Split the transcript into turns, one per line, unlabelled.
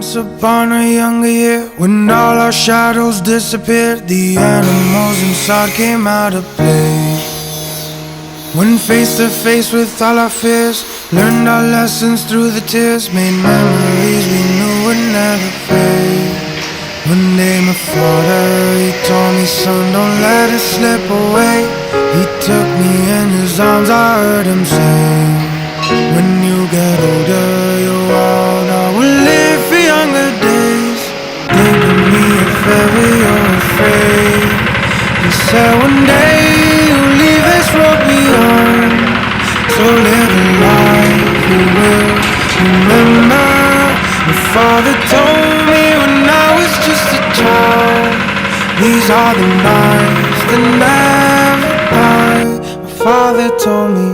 Once upon a younger year, when all our shadows disappeared, the animals inside came out of play. When face to face with all our fears, learned our lessons through the tears, made memories we knew would never fade. One day my father, he told me, son, don't let it slip away. He took me in his arms, I heard him sing, when you get older, your world, I will live for younger days. Think of me if ever you're afraid. He said one day you'll leave this road behind, so live a life you will remember. My father told me when I was just a child, these are the nights that never die. My father told me